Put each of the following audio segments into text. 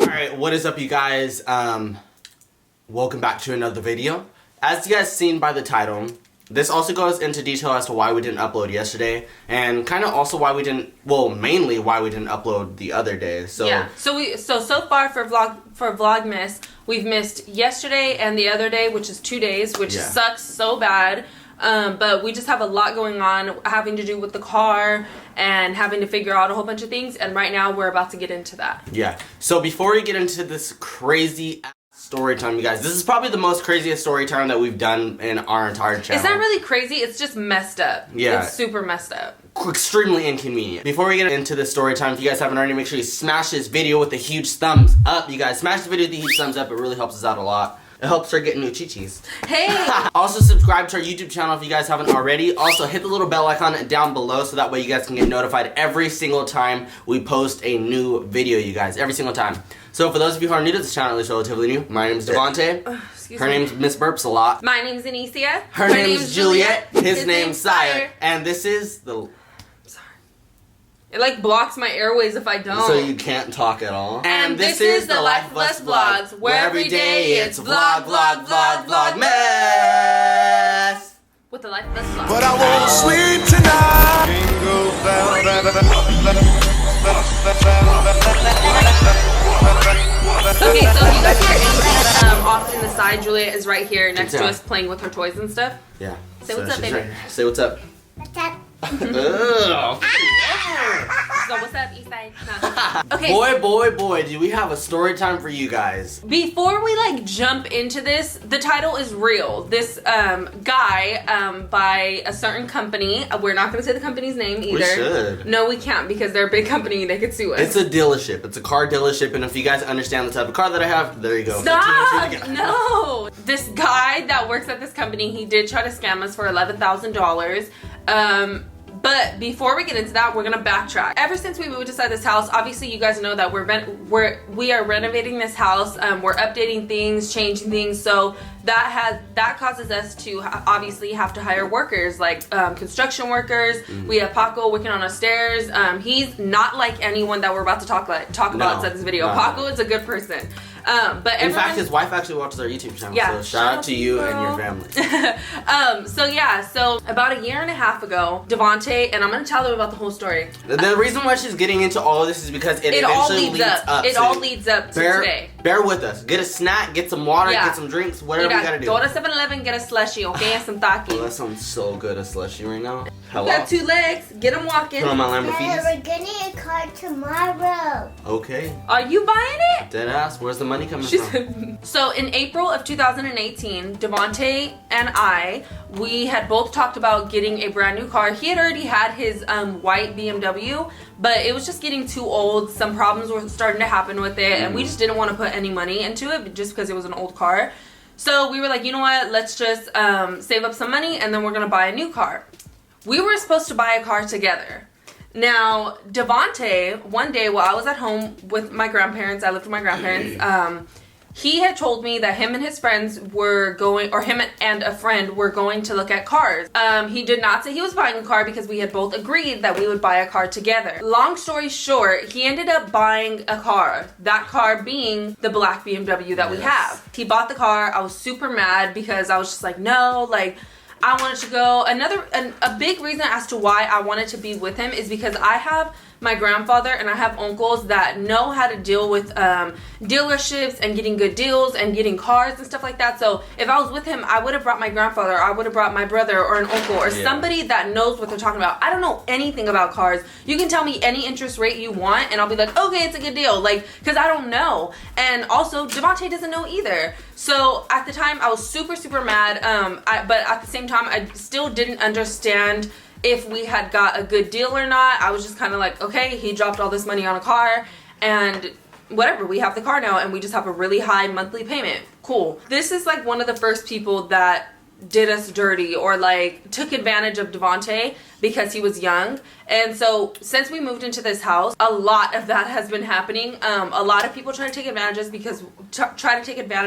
Alright, what is up you guys? Welcome back to another video. As you guys seen by the title, this also goes into detail as to why we didn't upload yesterday, and kind of also why we didn't, well, mainly why we didn't upload the other day. So yeah, so far for Vlogmas, we've missed yesterday and the other day, which is 2 days, which sucks so bad. But we just have a lot going on, having to do with the car and having to figure out a whole bunch of things, and right now we're about to get into that. Yeah, so before we get into this crazy story time, you guys, this is probably the most craziest story time that we've done in our entire channel. It's not really crazy, it's just messed up. Yeah. It's super messed up. Extremely inconvenient. Before we get into this story time, if you guys haven't already, make sure you smash this video with a huge thumbs up. You guys, smash the video with a huge thumbs up. It really helps us out a lot. It helps her get new chichis. Hey! Also, subscribe to our YouTube channel if you guys haven't already. Also, hit the little bell icon down below so that way you guys can get notified every single time we post a new video, you guys. Every single time. So, for those of you who are new to this channel, at least relatively new, my name is Devontae. Her name's Miss Burps a lot. My name's Anicia. Her name's Juliet. His name's Sire. And this is the... It like blocks my airways if I don't. So you can't talk at all. And this is the Life of Us Vlogs, where every day it's vlog, Vlogmas. With the Life of Us Vlogs. But I won't sleep tonight. Okay, so you guys hear anything off in the side, Juliet is right here next to us playing with her toys and stuff. Yeah. Say what's up, baby. Right. Say what's up. What's up? So what's up, Eastside? No. Okay. Boy, do we have a story time for you guys. Before we like jump into this, the title is real. This guy by a certain company, we're not going to say the company's name either. We should. No, we can't because they're a big company. They could sue us. It's a dealership. It's a car dealership, and if you guys understand the type of car that I have, there you go. Stop! No! This guy that works at this company, he did try to scam us for $11,000. But before we get into that, we're gonna backtrack. Ever since we moved inside this house, obviously you guys know that we are renovating this house. We're updating things, changing things, so that causes us to obviously have to hire workers, like construction workers. We have Paco working on our stairs. He's not like anyone that we're about to talk about inside this video. Paco is a good person. But in fact, his wife actually watches our YouTube channel, so shout out to you and your family. So about a year and a half ago, Devontae, and I'm going to tell them about the whole story. The reason why she's getting into all of this is because it eventually leads up. It all leads up to today. Bear with us. Get a snack, get some water, get some drinks, whatever you gotta do. Go to 7-Eleven, get a slushie, okay, and some taki. Oh, that sounds so good, a slushie right now. Hello? You got 2 legs, get them walking. Put on my Lamborghini. Yeah, we're getting a car tomorrow. Okay. Are you buying it? Dead ass, where's the money coming from? So in April of 2018, Devontae and we had both talked about getting a brand new car. He had already had his white BMW, but it was just getting too old. Some problems were starting to happen with it, and we just didn't want to put any money into it just because it was an old car. So we were like, you know what, let's just save up some money and then we're gonna buy a new car. We were supposed to buy a car together. Now, Devontae, one day while I was at home with my grandparents, I lived with my grandparents, he had told me that him and his friends were going, or him and a friend were going to look at cars. He did not say he was buying a car because we had both agreed that we would buy a car together. Long story short, he ended up buying a car. That car being the black BMW that we have. He bought the car. I was super mad because I was just like, no, like, I wanted to go. A big reason as to why I wanted to be with him is because I have my grandfather and I have uncles that know how to deal with dealerships and getting good deals and getting cars and stuff like that. So if I was with him, I would have brought my grandfather, or I would have brought my brother or an uncle or somebody that knows what they're talking about. I don't know anything about cars. You can tell me any interest rate you want and I'll be like, okay, it's a good deal, like, because I don't know. And also Devontae doesn't know either. So at the time I was super mad, but at the same time I still didn't understand if we had got a good deal or not. I was just kind of like, okay, he dropped all this money on a car and whatever, we have the car now and we just have a really high monthly payment. Cool. This is like one of the first people that did us dirty or like took advantage of Devontae. because he was young. And so since we moved into this house, a lot of that has been happening. A lot of people try to take advantage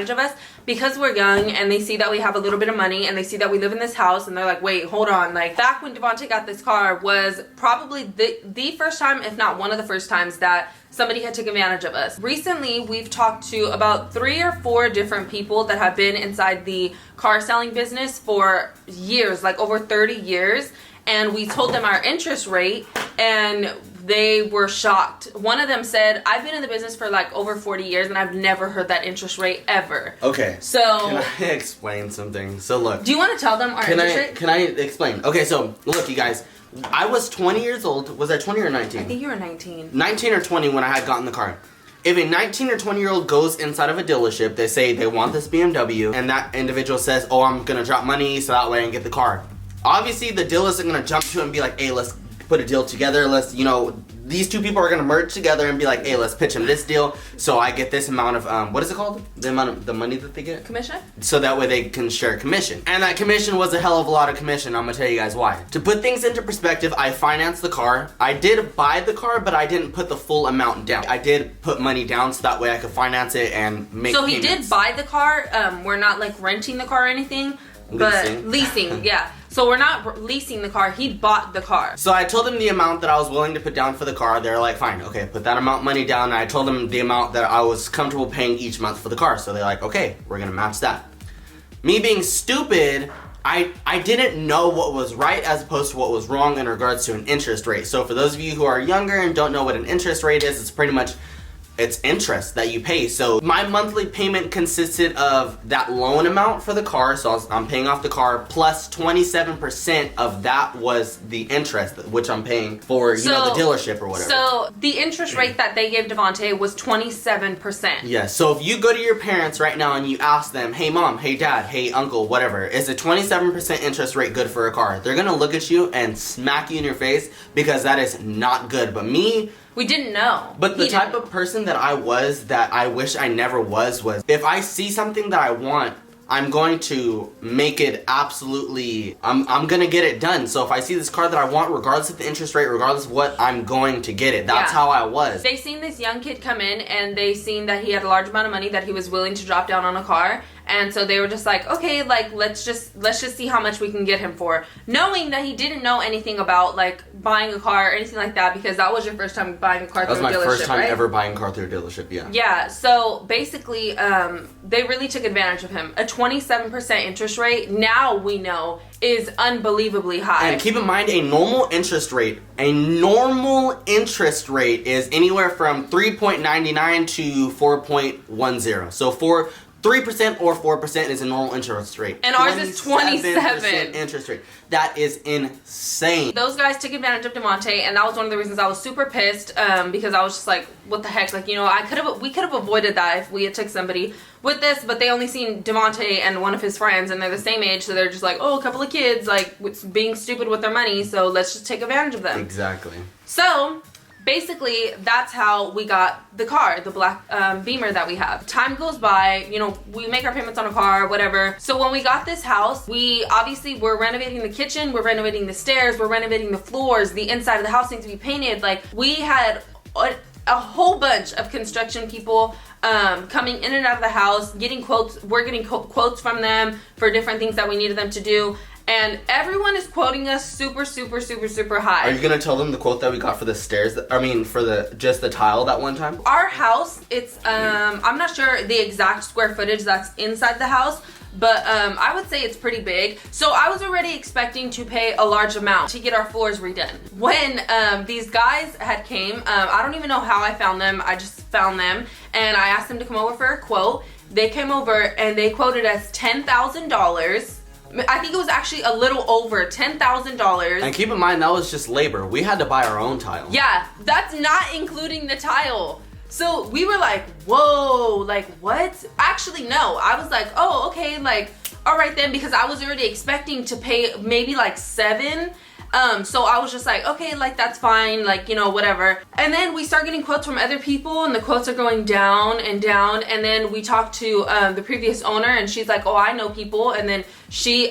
of us because we're young, and they see that we have a little bit of money, and they see that we live in this house, and they're like, wait, hold on. Like, back when Devontae got this car was probably the first time, if not one of the first times, that somebody had taken advantage of us. Recently, we've talked to about 3 or 4 different people that have been inside the car selling business for years, like over 30 years. And we told them our interest rate, and they were shocked. One of them said, I've been in the business for like over 40 years and I've never heard that interest rate ever. Okay. So can I explain something? So look. Do you want to tell them our interest rate? Can I explain? Okay, so look, you guys. I was 20 years old. Was I 20 or 19? I think you were 19. 19 or 20 when I had gotten the car. If a 19 or 20-year-old goes inside of a dealership, they say they want this BMW, and that individual says, oh, I'm going to drop money so that way I can get the car. Obviously, the dealer isn't going to jump to him and be like, hey, let's put a deal together. Let's, these two people are going to merge together and be like, hey, let's pitch him this deal so I get this amount of, what is it called? The amount of the money that they get? Commission? So that way they can share commission. And that commission was a hell of a lot of commission. I'm going to tell you guys why. To put things into perspective, I financed the car. I did buy the car, but I didn't put the full amount down. I did put money down so that way I could finance it and make So payments. he did buy the car. We're not like renting the car or anything. But leasing, yeah. So we're not leasing the car. He bought the car. So I told them the amount that I was willing to put down for the car. They're like, fine, okay, put that amount of money down. And I told them the amount that I was comfortable paying each month for the car. So they're like, okay, we're gonna match that. Me being stupid, I didn't know what was right as opposed to what was wrong in regards to an interest rate. So for those of you who are younger and don't know what an interest rate is, it's pretty much it's interest that you pay. So my monthly payment consisted of that loan amount for the car, so I'm paying off the car, plus 27% of that was the interest, which I'm paying for, the dealership or whatever. So the interest rate that they gave Devontae was 27%. Yeah, so if you go to your parents right now and you ask them, hey mom, hey dad, hey uncle, whatever, is a 27% interest rate good for a car? They're gonna look at you and smack you in your face because that is not good. But me, we didn't know. But the type of person that I was that I wish I never was if I see something that I want, I'm going to make it absolutely, I'm going to get it done. So if I see this car that I want, regardless of the interest rate, regardless of what, I'm going to get it. That's how I was. They seen this young kid come in, and they seen that he had a large amount of money that he was willing to drop down on a car. And so they were just like, okay, like let's just see how much we can get him for, knowing that he didn't know anything about like buying a car or anything like that, because that was your first time buying a car through a dealership, right? That was my first time ever buying a car through a dealership, yeah. Yeah, so basically, they really took advantage of him. A 27% interest rate, now we know, is unbelievably high. And keep in mind, a normal interest rate is anywhere from 3.99 to 4.10. So 3% or 4% is a normal interest rate. And ours is 27% interest rate. That is insane. Those guys took advantage of Devontae, and that was one of the reasons I was super pissed, because I was just like, what the heck? Like, we could have avoided that if we had took somebody with this, but they only seen Devontae and one of his friends, and they're the same age, so they're just like, oh, a couple of kids, like, being stupid with their money, so let's just take advantage of them. Exactly. So basically, that's how we got the car, the black Beamer that we have. Time goes by, we make our payments on a car, whatever. So when we got this house, we're renovating the kitchen, we're renovating the stairs, we're renovating the floors, the inside of the house needs to be painted. Like, we had a whole bunch of construction people coming in and out of the house, getting quotes. We're getting quotes from them for different things that we needed them to do. And everyone is quoting us super, super, super, super high. Are you gonna tell them the quote that we got for the stairs? For just the tile that one time? Our house, it's I'm not sure the exact square footage that's inside the house, but I would say it's pretty big. So I was already expecting to pay a large amount to get our floors redone. When these guys had came, I don't even know how I found them. I just found them, and I asked them to come over for a quote. They came over and they quoted us $10,000. I think it was actually a little over $10,000. And keep in mind, that was just labor. We had to buy our own tile. Yeah, that's not including the tile. So we were like, whoa, like what? Actually, no. I was like, oh, okay, like, all right then, because I was already expecting to pay maybe like $7,000. So I was just like, okay, like that's fine, like, you know, whatever. And then we start getting quotes from other people, and the quotes are going down and down. And then we talked to the previous owner, and she's like, oh, I know people. And then she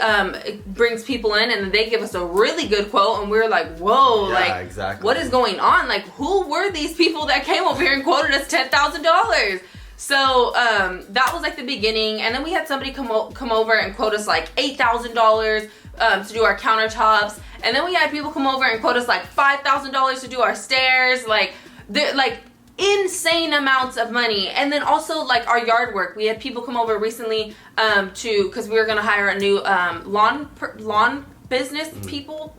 brings people in, and they give us a really good quote, and we were like, whoa, Yeah, like, exactly. what is going on? Like, who were these people that came over here and quoted us $10,000? So that was like the beginning, and then we had somebody come over and quote us like $8,000 to do our countertops, and then we had people come over and quote us like $5,000 to do our stairs, like insane amounts of money. And then also like our yard work, we had people come over recently because we were gonna hire a new lawn business people.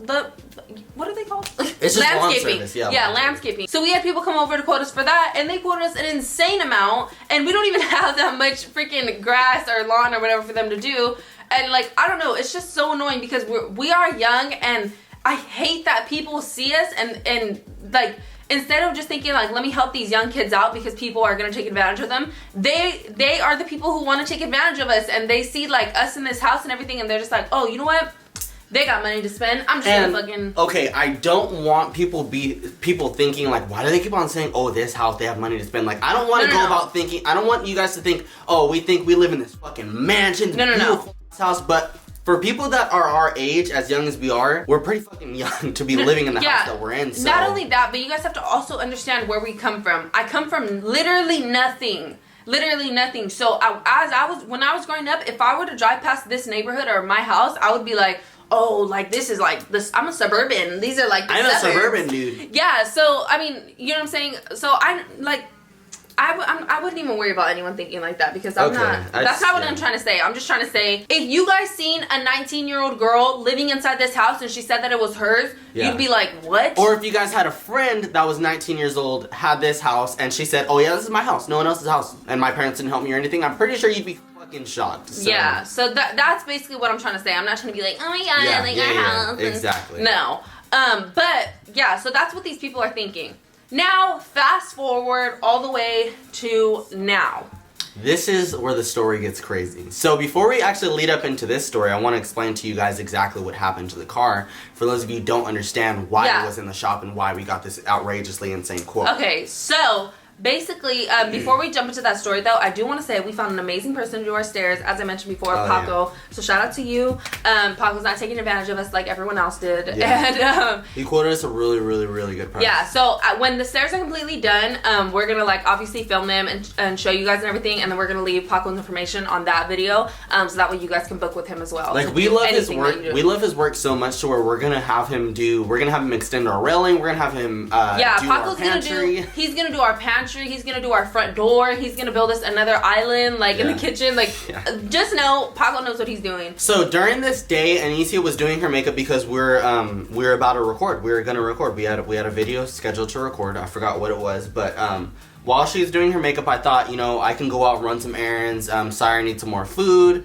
What are they called? It's just landscaping. lawn service, yeah, landscaping. So we had people come over to quote us for that, and they quoted us an insane amount, and we don't even have that much freaking grass or lawn or whatever for them to do. And like, I don't know, it's just so annoying because we are young, and I hate that people see us and like, instead of just thinking like, let me help these young kids out because people are gonna take advantage of them, they are the people who want to take advantage of us, and they see like us in this house and everything, and they're just like, oh, you know what? They got money to spend. I'm just gonna fucking... Okay, I don't want people thinking like, why do they keep on saying, oh, this house, they have money to spend? Like, I don't want to go about thinking, I don't want you guys to think, oh, we think we live in this fucking mansion, beautiful house, but for people that are our age, as young as we are, we're pretty fucking young to be living in the house that we're in. So. Not only that, but you guys have to also understand where we come from. I come from literally nothing. Literally nothing. So when I was growing up, if I were to drive past this neighborhood or my house, I would be like, oh, like this is like this. I'm a suburban. These are like the I'm suburbs. a suburban dude. Yeah. So I mean, you know what I'm saying. So I wouldn't even worry about anyone thinking like that because I'm not. That's not what I'm trying to say. I'm just trying to say, if you guys seen a 19-year-old girl living inside this house and she said that it was hers, you'd be like, what? Or if you guys had a friend that was 19 years old, had this house, and she said, oh yeah, this is my house, no one else's house, and my parents didn't help me or anything, I'm pretty sure you'd be fucking shocked. So. Yeah. So that's basically what I'm trying to say. I'm not trying to be like, oh my god, like our house. Exactly. No. But yeah. So that's what these people are thinking. Now, fast forward all the way to now. This is where the story gets crazy. So before we actually lead up into this story, I want to explain to you guys exactly what happened to the car. For those of you who don't understand why it was in the shop and why we got this outrageously insane quote. Okay, so basically, before we jump into that story though, I do want to say we found an amazing person to do our stairs, as I mentioned before, Paco. Yeah. So shout out to you. Paco's not taking advantage of us like everyone else did. Yeah. And he quoted us a really, really, really good price. Yeah, so when the stairs are completely done, we're gonna like obviously film them and show you guys and everything, and then we're gonna leave Paco's information on that video, so that way you guys can book with him as well. Like, we love his work. We love his work so much to where we're gonna have him extend our railing. We're gonna have him do Paco's our pantry. He's gonna do our pantry. He's gonna do our front door. He's gonna build us another island, like in the kitchen. Like, just know Paco knows what he's doing. So during this day, Anicia was doing her makeup because we're about to record. We were gonna record. We had a video scheduled to record. I forgot what it was, but while she was doing her makeup, I thought, you know, I can go out and run some errands. Sorry, I need some more food.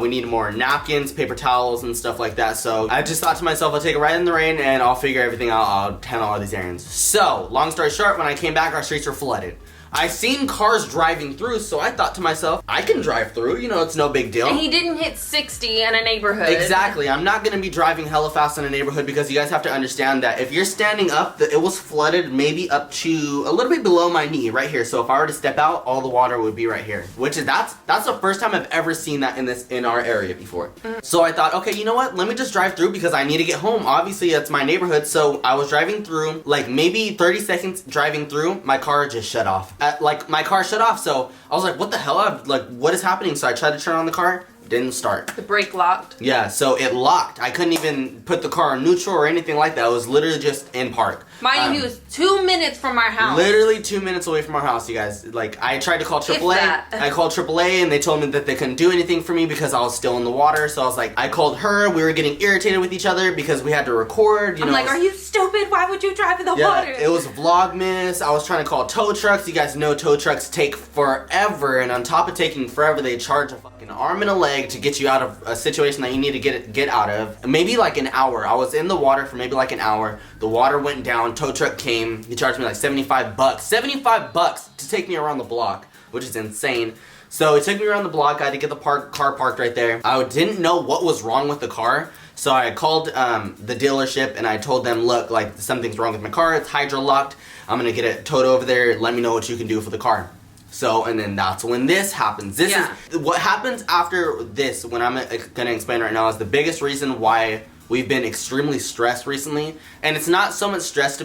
We need more napkins, paper towels, and stuff like that. So I just thought to myself, I'll take it right in the rain and I'll figure everything out. I'll handle all these errands. So long story short, when I came back, our streets were flooded. I seen cars driving through, so I thought to myself, I can drive through, you know, it's no big deal. And he didn't hit 60 in a neighborhood. Exactly. I'm not going to be driving hella fast in a neighborhood because you guys have to understand that if you're standing up, it was flooded maybe up to a little bit below my knee right here. So if I were to step out, all the water would be right here, which is that's the first time I've ever seen that in our area before. Mm-hmm. So I thought, okay, you know what? Let me just drive through because I need to get home. Obviously, that's my neighborhood. So I was driving through, like maybe 30 seconds driving through, my car just shut off. My car shut off, so I was like, what the hell? Like, what is happening? So I tried to turn on the car, didn't start. The brake locked. Yeah, so it locked. I couldn't even put the car on neutral or anything like that. It was literally just in park. Mind you, he was 2 minutes from our house. Literally 2 minutes away from our house, you guys. Like, I tried to call AAA. I called AAA and they told me that they couldn't do anything for me because I was still in the water. So I was like, I called her. We were getting irritated with each other because we had to record. You know, I'm like, are you stupid? Why would you drive in the water? It was Vlogmas. I was trying to call tow trucks. You guys know tow trucks take forever. And on top of taking forever, they charge a fucking arm and a leg to get you out of a situation that you need to get out of. Maybe like an hour. I was in the water for maybe like an hour. The water went down. Tow truck came. He charged me like $75. $75 to take me around the block. which is insane. So it took me around the block. I had to get the car parked right there. I didn't know what was wrong with the car. So I called the dealership and I told them, look, like something's wrong with my car. It's hydro locked. I'm going to get it towed over there. Let me know what you can do for the car. So, and then that's when this happens. This is what happens after this, when I'm going to explain right now, is the biggest reason why we've been extremely stressed recently. And it's not so much stress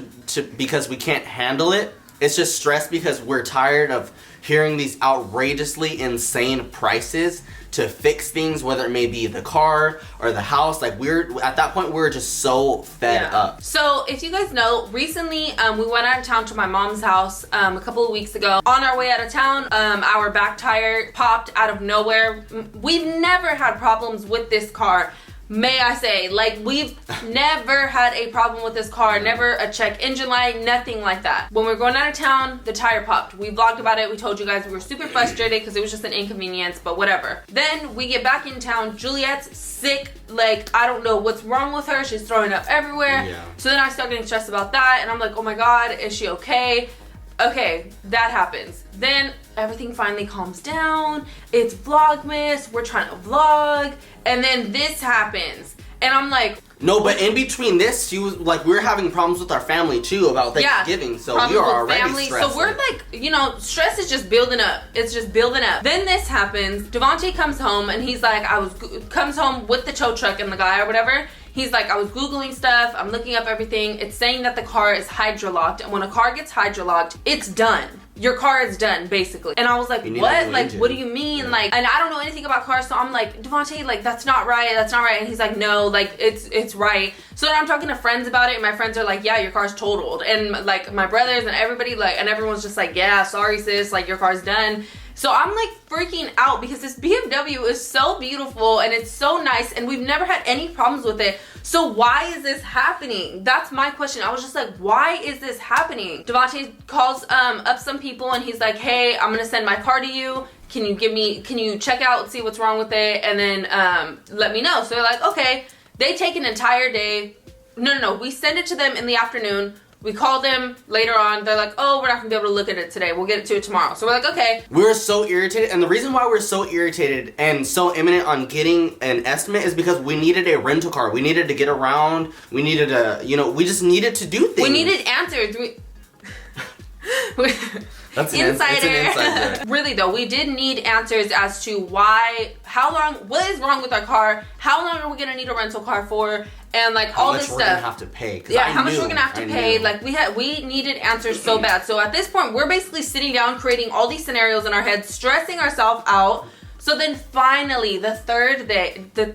because we can't handle it. It's just stress because we're tired of hearing these outrageously insane prices to fix things, whether it may be the car or the house. Like, at that point, we're just so fed up. So if you guys know, recently we went out of town to my mom's house a couple of weeks ago. On our way out of town, our back tire popped out of nowhere. We've never had problems with this car. May I say, like, we've never had a problem with this car, never a check engine light, nothing like that. When we were going out of town, the tire popped. We vlogged about it. We told you guys we were super frustrated because it was just an inconvenience, but whatever. Then we get back in town. Juliet's sick. Like, I don't know what's wrong with her. She's throwing up everywhere. Yeah. So then I start getting stressed about that, and I'm like, oh my God, is she okay? Okay, that happens. Then everything finally calms down. It's Vlogmas. We're trying to vlog. And then this happens. And I'm like... No, but in between this, she was like, we're having problems with our family too about Thanksgiving. So we are already stressed. So we're like, you know, stress is just building up. It's just building up. Then this happens. Devontae comes home and he's like, comes home with the tow truck and the guy or whatever. He's like, I was Googling stuff. I'm looking up everything. It's saying that the car is hydrolocked. And when a car gets hydrolocked, it's done. Your car is done, basically. And I was like, what? Like, what do you mean? Yeah. Like, and I don't know anything about cars. So I'm like, Devontae, like, that's not right. That's not right. And he's like, no, like, it's right. So then I'm talking to friends about it. And my friends are like, yeah, your car's totaled. And like my brothers and everybody, like, and everyone's just like, yeah, sorry, sis. Like, your car's done. So I'm like freaking out because this BMW is so beautiful and it's so nice and we've never had any problems with it. So why is this happening? That's my question. I was just like, why is this happening? Devontae calls up some people and he's like, hey, I'm gonna send my car to you. Can you check out and see what's wrong with it and then let me know. So they're like, okay. They take an entire day. No, we send it to them in the afternoon. We call them later on. They're like, oh, we're not gonna be able to look at it today. We'll get it to it tomorrow. So we're like, okay. We're so irritated. And the reason why we're so irritated and so imminent on getting an estimate is because we needed a rental car. We needed to get around. We needed to, we just needed to do things. We needed answers. That's an insider. Really though, we did need answers as to what is wrong with our car? How long are we gonna need a rental car for? And like all this stuff. How much we're gonna have to pay? Yeah, how much we're gonna have to pay. Like we needed answers so bad. So at this point, we're basically sitting down, creating all these scenarios in our heads, stressing ourselves out. So then finally, the third day, the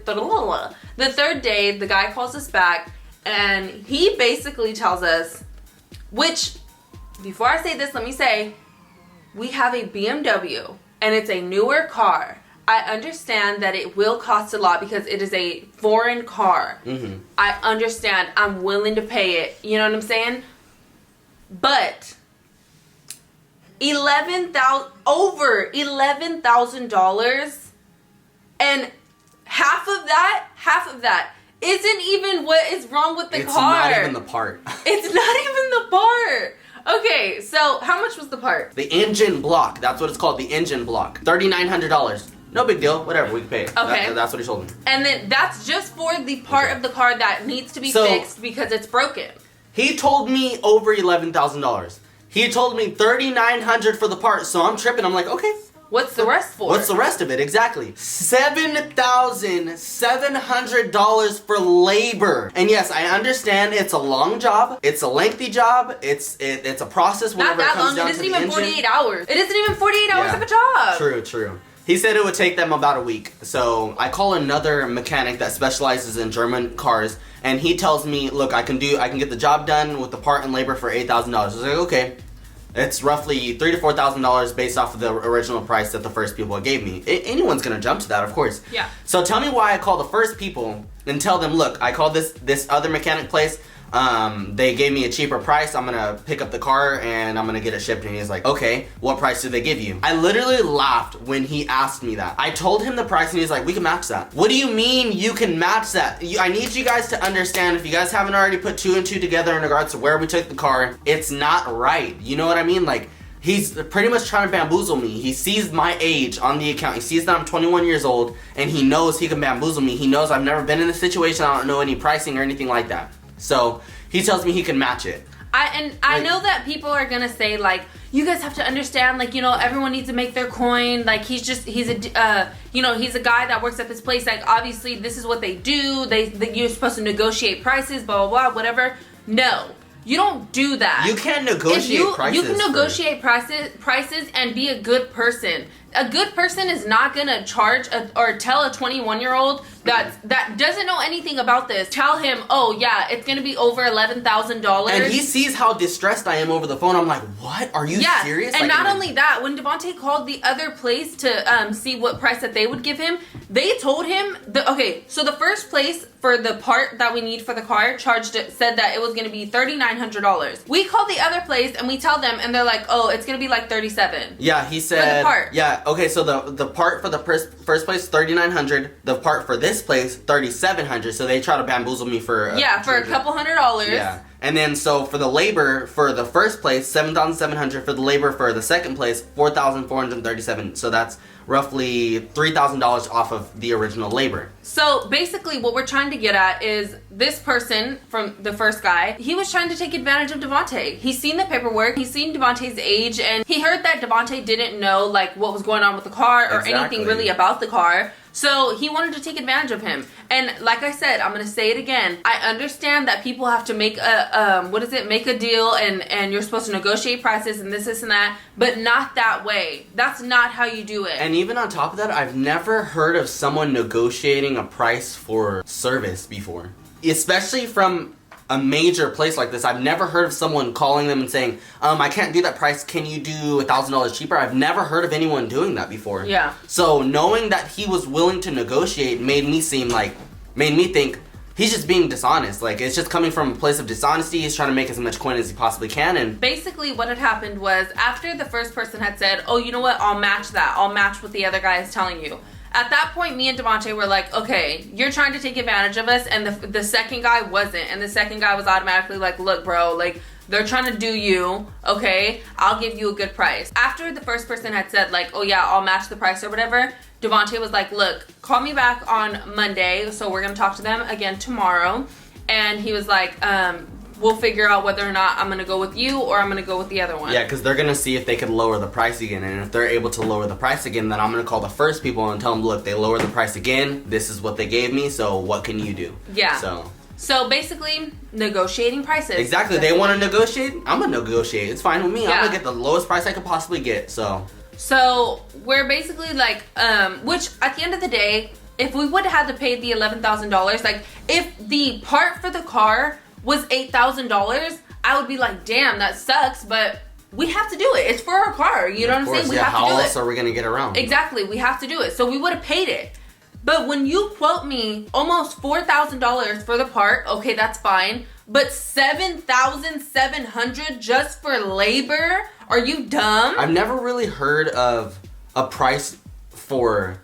guy calls us back, and he basically tells us, which, before I say this, let me say, we have a BMW, and it's a newer car. I understand that it will cost a lot because it is a foreign car. Mm-hmm. I understand. I'm willing to pay it. You know what I'm saying? But over $11,000, and half of that isn't even what is wrong with the car. It's not even the part. It's not even the part. Okay, so how much was the part? The engine block. That's what it's called. The engine block. $3,900. No big deal. Whatever. We can pay it. Okay. That's what he told me. And then that's just for the part of the car that needs to be fixed because it's broken. He told me over $11,000. He told me $3,900 for the part. So I'm tripping. I'm like, okay. What's the rest for? What's the rest of it? Exactly. $7,700 for labor. And yes, I understand it's a long job. It's a lengthy job. It's a process whenever it comes down to the engine. It isn't even 48 hours. It isn't even 48 hours of a job. True. He said it would take them about a week. So I call another mechanic that specializes in German cars, and he tells me, look, I can get the job done with the part and labor for $8,000. I was like, okay. It's roughly $3,000 to $4,000 based off of the original price that the first people gave me. Anyone's gonna jump to that, of course. Yeah. So tell me why I call the first people and tell them, look, I called this other mechanic place. They gave me a cheaper price. I'm gonna pick up the car and I'm gonna get it shipped. And he's like, okay, what price did they give you? I literally laughed when he asked me that. I told him the price and he's like, we can match that. What do you mean you can match that? I need you guys to understand, if you guys haven't already put two and two together in regards to where we took the car, it's not right. You know what I mean? Like, He's pretty much trying to bamboozle me. He sees my age on the account. He sees that I'm 21 years old, and he knows he can bamboozle me. He knows I've never been in this situation. I don't know any pricing or anything like that. So he tells me he can match it. I know that people are gonna say like, you guys have to understand, like, you know, everyone needs to make their coin. Like, he's a you know, he's a guy that works at this place. Like, obviously this is what they do. You're supposed to negotiate prices, blah blah blah, whatever. No. You don't do that. You can't negotiate prices. You can negotiate prices and be a good person. A good person is not gonna charge or tell a 21-year-old that doesn't know anything about this. Tell him, oh yeah, it's gonna be over $11,000. And he sees how distressed I am over the phone. I'm like, what? Are you serious? And like, not only that, when Devontae called the other place to see what price that they would give him, they told him so the first place for the part that we need for the car said that it was gonna be $3,900. We called the other place and we tell them, and they're like, oh, it's gonna be like $37,000. Yeah, he said for the part. Yeah. Okay, so the part for the first place, $3,900. The part for this place, $3,700. So they try to bamboozle me for for a couple $100. Yeah, and then so for the labor for the first place, $7,700. For the labor for the second place, $4,437. So that's roughly $3,000 off of the original labor. So basically what we're trying to get at is this person from the first guy, he was trying to take advantage of Devontae. He's seen the paperwork, he's seen Devontae's age, and he heard that Devontae didn't know like what was going on with the car or anything really about the car. So he wanted to take advantage of him. And like I said, I'm gonna say it again. I understand that people have to make a make a deal and you're supposed to negotiate prices and this and that, but not that way. That's not how you do it. And even on top of that, I've never heard of someone negotiating a price for service before. Especially from a major place like this. I've never heard of someone calling them and saying, I can't do that price, can you do $1,000 cheaper? I've never heard of anyone doing that before. Yeah. So knowing that he was willing to negotiate made me think he's just being dishonest. Like, it's just coming from a place of dishonesty. He's trying to make as much coin as he possibly can. And basically what had happened was, after the first person had said, oh, you know what, I'll match that. I'll match what the other guy is telling you. At that point, me and Devontae were like, okay, you're trying to take advantage of us, and the second guy wasn't. And the second guy was automatically like, look, bro, like, they're trying to do you, okay? I'll give you a good price. After the first person had said, like, oh yeah, I'll match the price or whatever, Devontae was like, look, call me back on Monday, so we're gonna talk to them again tomorrow. And he was like, we'll figure out whether or not I'm gonna go with you or I'm gonna go with the other one. yeah, because they're gonna see if they can lower the price again, and if they're able to lower the price again, then I'm gonna call the first people and tell them, look, they lowered the price again. This is what they gave me. So what can you do? Yeah. So basically, negotiating prices. Exactly. They want to negotiate. I'm gonna negotiate. It's fine with me. Yeah. I'm gonna get the lowest price I could possibly get. So we're basically like, which at the end of the day, if we would have had to pay the $11,000, like if the part for the car was $8,000, I would be like, damn, that sucks, but we have to do it. It's for our car. You know what I'm saying? We have to do it. How else are we gonna get around? Exactly. We have to do it. So we would have paid it. But when you quote me almost $4,000 for the part, okay, that's fine. But $7,700 just for labor? Are you dumb? I've never really heard of a price for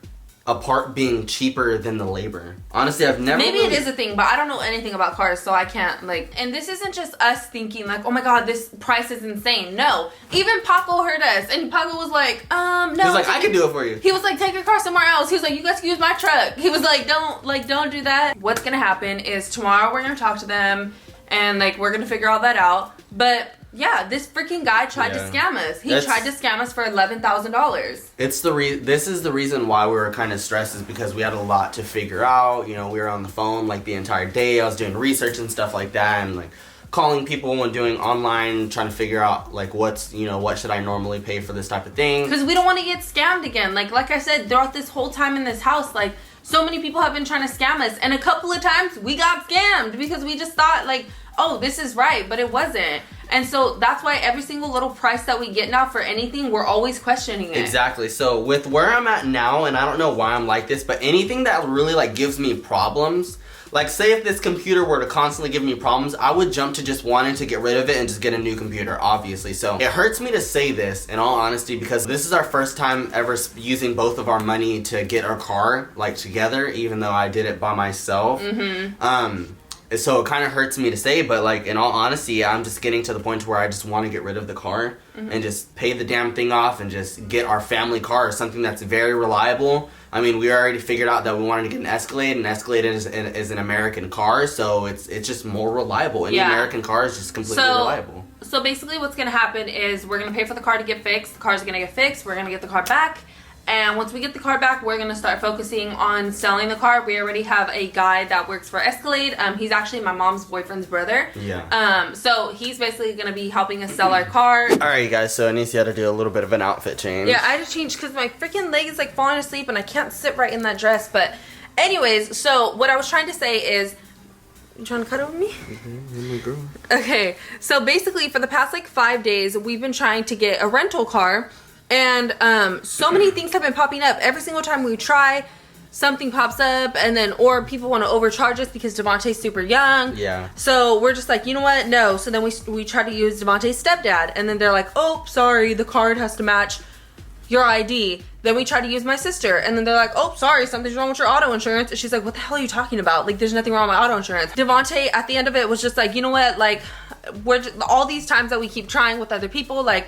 a part being cheaper than the labor. Honestly, I've never. Maybe it is a thing, but I don't know anything about cars, so I can't like. And this isn't just us thinking like, oh my god, this price is insane. No, even Paco heard us, and Paco was like, no. He was like, I can do it for you. He was like, take your car somewhere else. He was like, you guys can use my truck. He was like, don't do that. What's gonna happen is tomorrow we're gonna talk to them, and like we're gonna figure all that out. But yeah, this freaking guy tried to scam us. He tried to scam us for $11,000. This is the reason why we were kind of stressed, is because we had a lot to figure out. You know, we were on the phone like the entire day. I was doing research and stuff like that, and like calling people and doing online, trying to figure out like what should I normally pay for this type of thing. Because we don't want to get scammed again. Like I said, throughout this whole time in this house, like so many people have been trying to scam us, and a couple of times we got scammed because we just thought like, oh, this is right, but it wasn't. And so that's why every single little price that we get now for anything, we're always questioning it. Exactly. So with where I'm at now, and I don't know why I'm like this, but anything that really like gives me problems, like say if this computer were to constantly give me problems, I would jump to just wanting to get rid of it and just get a new computer, obviously. So it hurts me to say this in all honesty, because this is our first time ever using both of our money to get our car like together, even though I did it by myself. So it kind of hurts me to say, but like in all honesty, I'm just getting to the point where I just want to get rid of the car and just pay the damn thing off and just get our family car, something that's very reliable. I mean, we already figured out that we wanted to get an Escalade, and Escalade is an American car, so it's just more reliable. Any American car is just completely reliable. So basically what's going to happen is we're going to pay for the car to get fixed. The car's going to get fixed. We're going to get the car back. And once we get the car back, we're going to start focusing on selling the car. We already have a guy that works for Escalade. He's actually my mom's boyfriend's brother. Yeah. So he's basically going to be helping us sell our car. All right, you guys. So Anicia had to do a little bit of an outfit change. Yeah, I had to change because my freaking leg is like falling asleep and I can't sit right in that dress. But anyways, so what I was trying to say is, you trying to cut over me? Okay. So basically for the past like 5 days, we've been trying to get a rental car. And so many things have been popping up. Every single time we try, something pops up, and then or people want to overcharge us because Devontae's super young. Yeah. So we're just like, you know what? No. So then we try to use Devontae's stepdad, and then they're like, oh, sorry, the card has to match your ID. Then we try to use my sister, and then they're like, oh, sorry, something's wrong with your auto insurance. And she's like, what the hell are you talking about? Like, there's nothing wrong with my auto insurance. Devontae, at the end of it, was just like, you know what? Like, we're just, all these times that we keep trying with other people, like,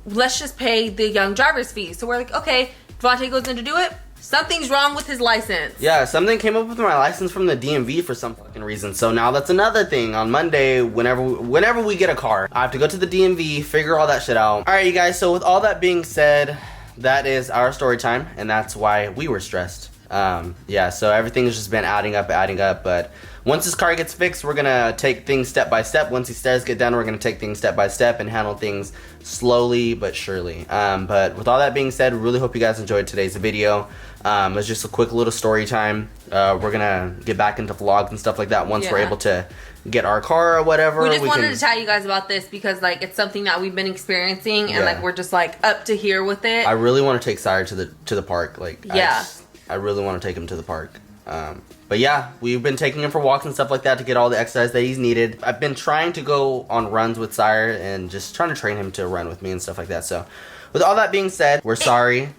let's just pay the young driver's fee. So we're like, okay, Devontae goes in to do it. Something's wrong with his license. Yeah, something came up with my license from the DMV for some fucking reason. So now that's another thing. On Monday, whenever we get a car, I have to go to the DMV, figure all that shit out. All right, you guys. So with all that being said, that is our story time, and that's why we were stressed. Yeah, so everything's just been adding up, but once this car gets fixed, we're gonna take things step by step. Once these stairs get done, we're gonna take things step by step and handle things slowly but surely. But with all that being said, really hope you guys enjoyed today's video. It was just a quick little story time. We're gonna get back into vlogs and stuff like that once we're able to get our car or whatever. We just wanted to tell you guys about this because like it's something that we've been experiencing and like we're just like up to here with it. I really want to take Sire to the park. Like I really want to take him to the park. But yeah, we've been taking him for walks and stuff like that to get all the exercise that he's needed. I've been trying to go on runs with Sire and just trying to train him to run with me and stuff like that. So with all that being said, we're sorry.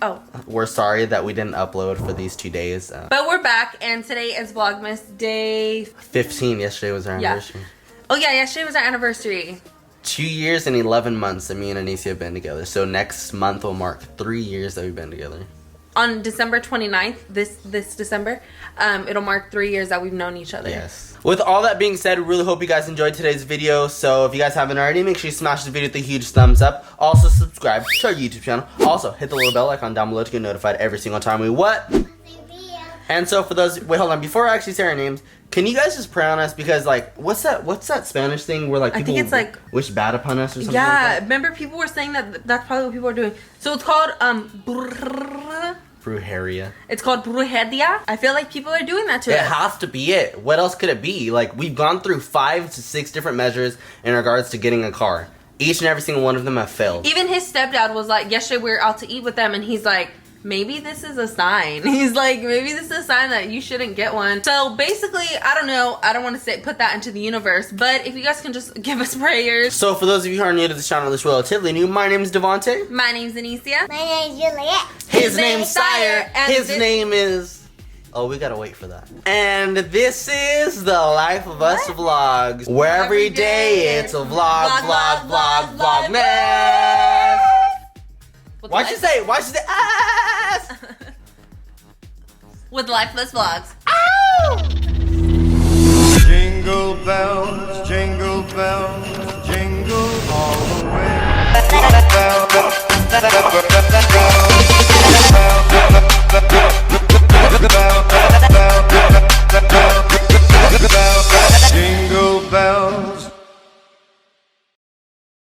We're sorry that we didn't upload for these 2 days. But we're back, and today is Vlogmas day 15. Yesterday was our anniversary. Oh yeah, yesterday was our anniversary. 2 years and 11 months that me and Anicia have been together. So next month will mark 3 years that we've been together. On December 29th, this December, it'll mark 3 years that we've known each other. Yes. With all that being said, really hope you guys enjoyed today's video. So if you guys haven't already, make sure you smash the video with a huge thumbs up. Also subscribe to our YouTube channel. Also hit the little bell icon down below to get notified every single time we what? And so for those, wait, hold on. Before I actually say our names, can you guys just pray on us? Because like, what's that Spanish thing where like people I think it's like wish bad upon us or something? Yeah, like that? remember people were saying that's probably what people are doing. So it's called Brujeria. It's called brujeria. I feel like people are doing that to It us. has to be it. What else could it be? Like we've gone through 5 to 6 different measures in regards to getting a car. Each and every single one of them have failed. Even his stepdad was like, yesterday we were out to eat with them, and he's like, maybe this is a sign. He's like, maybe this is a sign that you shouldn't get one. So basically, I don't know. I don't want to put that into the universe, but if you guys can just give us prayers. So for those of you who are new to this channel, that's relatively new, my name is Devontae. My name's Anicia. My name's Juliet. His name's Sire. And his name is... Oh, we gotta wait for that. And this is the Life of Us Vlogs, where every day it's a vlog, man. Why'd you say ass? With Lifeless Vlogs. Ow! Jingle bells,